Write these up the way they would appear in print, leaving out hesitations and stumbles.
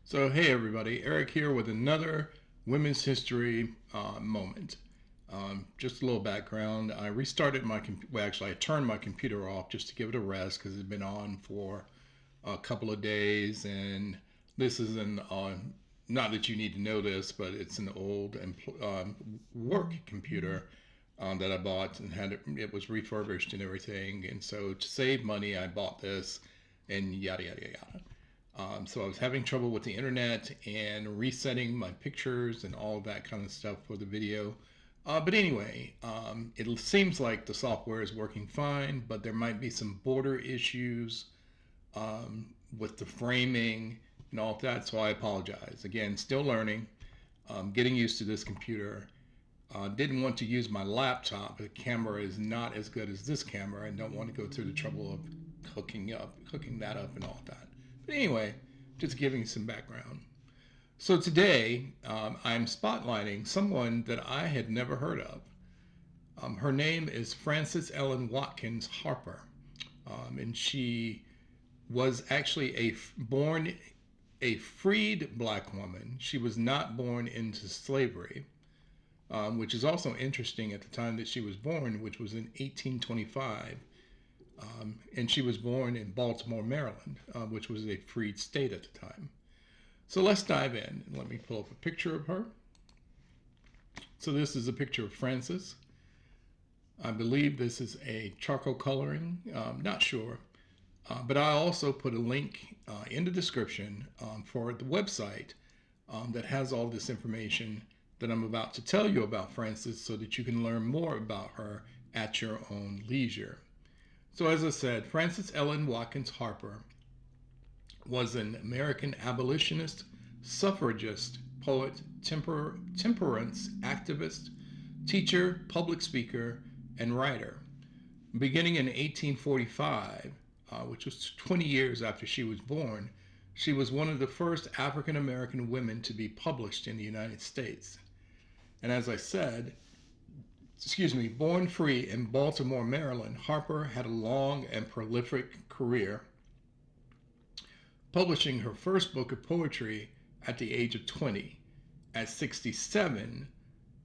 So, hey everybody, Eric here with another Women's History moment. Just a little background. I restarted I turned my computer off just to give it a rest because it had been on for a couple of days. And this is not that you need to know this, but it's an old work computer that I bought and it was refurbished and everything. And so to save money, I bought this and yada, yada, yada. So I was having trouble with the internet and resetting my pictures and all of that kind of stuff for the video. But anyway, it seems like the software is working fine, but there might be some border issues with the framing and all of that, so I apologize. Again, still learning, getting used to this computer. Didn't want to use my laptop. The camera is not as good as this camera and don't want to go through the trouble of hooking that up and all of that. But anyway, just giving some background. So today, I'm spotlighting someone that I had never heard of. Her name is Frances Ellen Watkins Harper, and she was actually born a freed black woman. She was not born into slavery, which is also interesting at the time that she was born, which was in 1825. And she was born in Baltimore, Maryland, which was a freed state at the time. So let's dive in. Let me pull up a picture of her. So this is a picture of Frances. I believe this is a charcoal coloring. Not sure. But I also put a link in the description for the website that has all this information that I'm about to tell you about Frances so that you can learn more about her at your own leisure. So as I said, Frances Ellen Watkins Harper was an American abolitionist, suffragist, poet, temperance activist, teacher, public speaker, and writer. Beginning in 1845, which was 20 years after she was born, she was one of the first African American women to be published in the United States. And as I said, born free in Baltimore, Maryland, Harper had a long and prolific career, publishing her first book of poetry at the age of 20. At 67,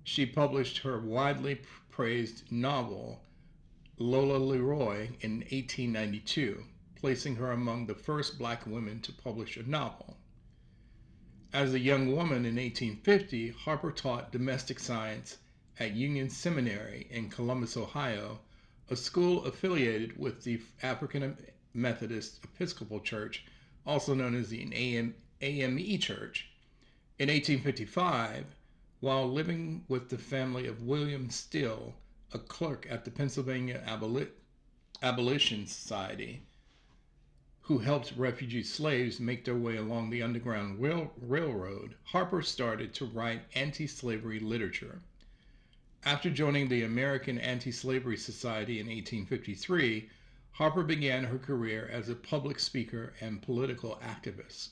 she published her widely praised novel, Lola Leroy, in 1892, placing her among the first black women to publish a novel. As a young woman in 1850, Harper taught domestic science at Union Seminary in Columbus, Ohio, a school affiliated with the African Methodist Episcopal Church, also known as the AME Church. In 1855, while living with the family of William Still, a clerk at the Pennsylvania Abolition Society, who helped refugee slaves make their way along the Underground Railroad, Harper started to write anti-slavery literature. After joining the American Anti-Slavery Society in 1853, Harper began her career as a public speaker and political activist.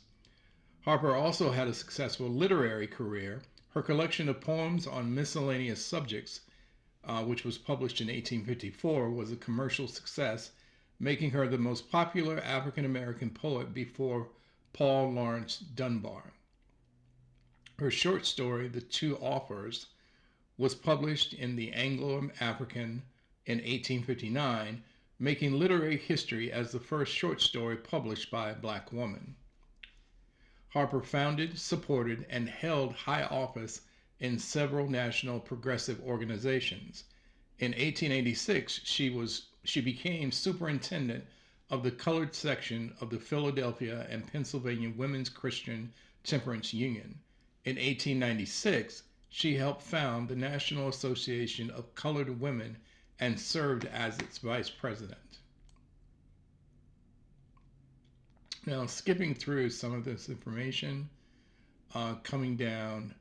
Harper also had a successful literary career. Her collection of poems on miscellaneous subjects, which was published in 1854, was a commercial success, making her the most popular African American poet before Paul Laurence Dunbar. Her short story, The Two Offers, was published in the Anglo-African in 1859, making literary history as the first short story published by a black woman. Harper founded, supported, and held high office in several national progressive organizations. In 1886, she became superintendent of the colored section of the Philadelphia and Pennsylvania Women's Christian Temperance Union. In 1896, she helped found the National Association of Colored Women and served as its vice president. Now, skipping through some of this information, coming down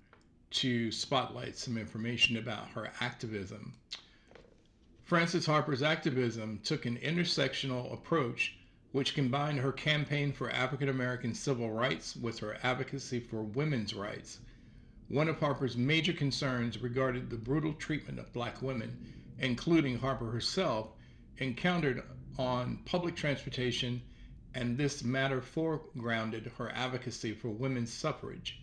to spotlight some information about her activism. Frances Harper's activism took an intersectional approach which combined her campaign for African American civil rights with her advocacy for women's rights. One of Harper's major concerns regarded the brutal treatment of black women, including Harper herself, encountered on public transportation and this matter foregrounded her advocacy for women's suffrage.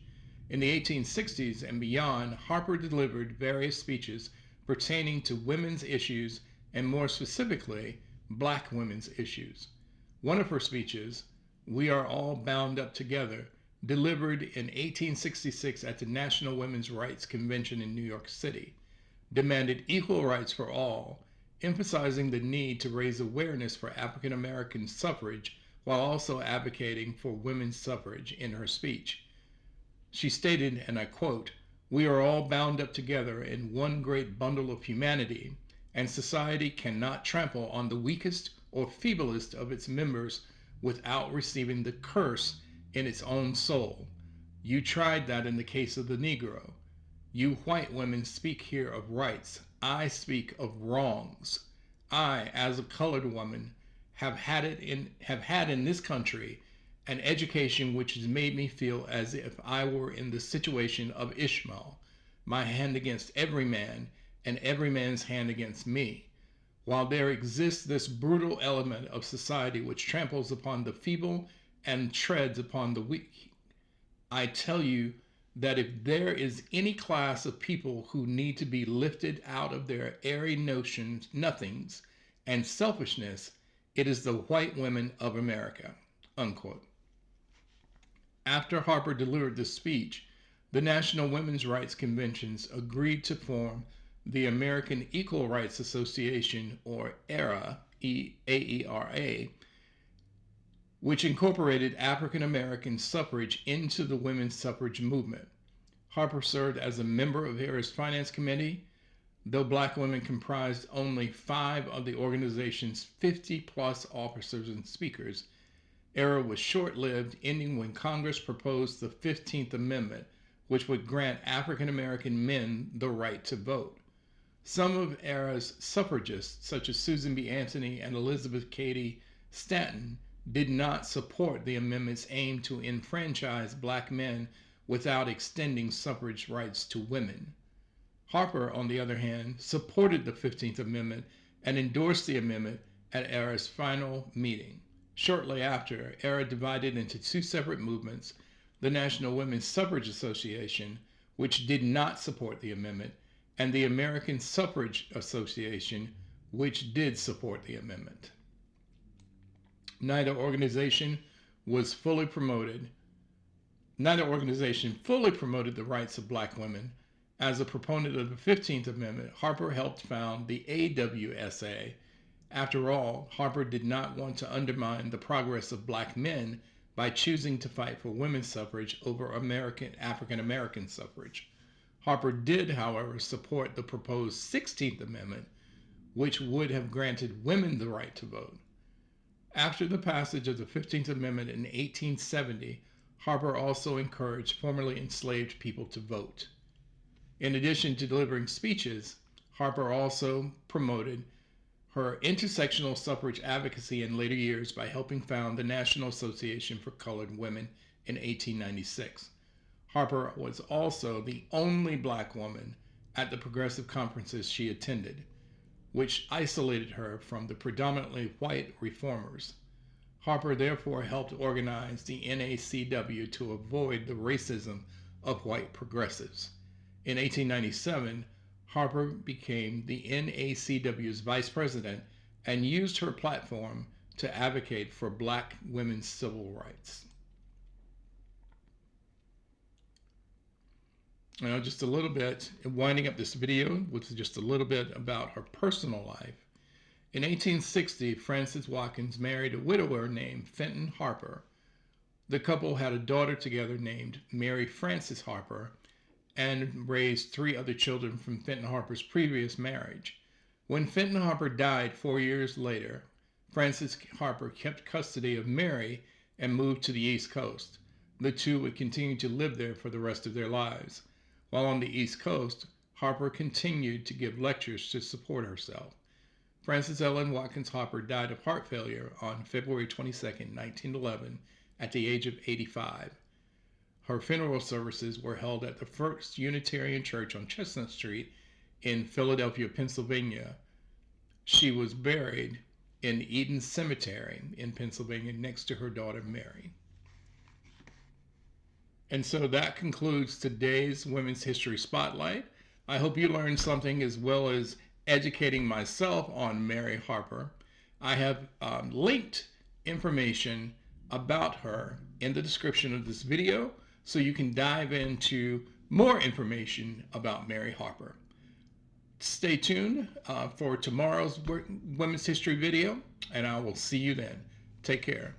In the 1860s and beyond, Harper delivered various speeches pertaining to women's issues and more specifically, black women's issues. One of her speeches, "We Are All Bound Up Together," delivered in 1866 at the National Women's Rights Convention in New York City, demanded equal rights for all, emphasizing the need to raise awareness for African American suffrage while also advocating for women's suffrage in her speech. She stated, and I quote, "We are all bound up together in one great bundle of humanity, and society cannot trample on the weakest or feeblest of its members without receiving the curse in its own soul. You tried that in the case of the Negro. You white women speak here of rights. I speak of wrongs. I, as a colored woman, have had in this country an education which has made me feel as if I were in the situation of Ishmael, my hand against every man, and every man's hand against me. While there exists this brutal element of society which tramples upon the feeble and treads upon the weak, I tell you that if there is any class of people who need to be lifted out of their airy notions, nothings, and selfishness, it is the white women of America." Unquote. After Harper delivered this speech, the National Women's Rights Conventions agreed to form the American Equal Rights Association, or AERA, AERA, which incorporated African American suffrage into the women's suffrage movement. Harper served as a member of AERA's Finance Committee, though black women comprised only 5 of the organization's 50-plus officers and speakers. AERA was short-lived, ending when Congress proposed the 15th Amendment, which would grant African American men the right to vote. Some of AERA's suffragists, such as Susan B. Anthony and Elizabeth Cady Stanton, did not support the amendment's aim to enfranchise black men without extending suffrage rights to women. Harper, on the other hand, supported the 15th Amendment and endorsed the amendment at AERA's final meeting. Shortly after, AERA divided into 2 separate movements: the National Women's Suffrage Association, which did not support the amendment, and the American Suffrage Association, which did support the amendment. Neither organization fully promoted the rights of black women. As a proponent of the 15th Amendment, Harper helped found the AWSA. After all, Harper did not want to undermine the progress of black men by choosing to fight for women's suffrage over African American suffrage. Harper did, however, support the proposed 16th Amendment, which would have granted women the right to vote. After the passage of the 15th Amendment in 1870, Harper also encouraged formerly enslaved people to vote. In addition to delivering speeches, Harper also promoted her intersectional suffrage advocacy in later years by helping found the National Association for Colored Women in 1896. Harper was also the only black woman at the progressive conferences she attended, which isolated her from the predominantly white reformers. Harper therefore helped organize the NACW to avoid the racism of white progressives. In 1897, Harper became the NACW's vice president and used her platform to advocate for black women's civil rights. Now, just a little bit, winding up this video with just a little bit about her personal life. In 1860, Frances Watkins married a widower named Fenton Harper. The couple had a daughter together named Mary Frances Harper and raised 3 other children from Fenton Harper's previous marriage. When Fenton Harper died 4 years later, Frances Harper kept custody of Mary and moved to the East Coast. The two would continue to live there for the rest of their lives. While on the East Coast, Harper continued to give lectures to support herself. Frances Ellen Watkins Harper died of heart failure on February 22, 1911, at the age of 85. Her funeral services were held at the First Unitarian Church on Chestnut Street in Philadelphia, Pennsylvania. She was buried in Eden Cemetery in Pennsylvania next to her daughter Mary. And so that concludes today's Women's History Spotlight. I hope you learned something as well as educating myself on Mary Harper. I have linked information about her in the description of this video so you can dive into more information about Mary Harper. Stay tuned for tomorrow's Women's History video, and I will see you then. Take care.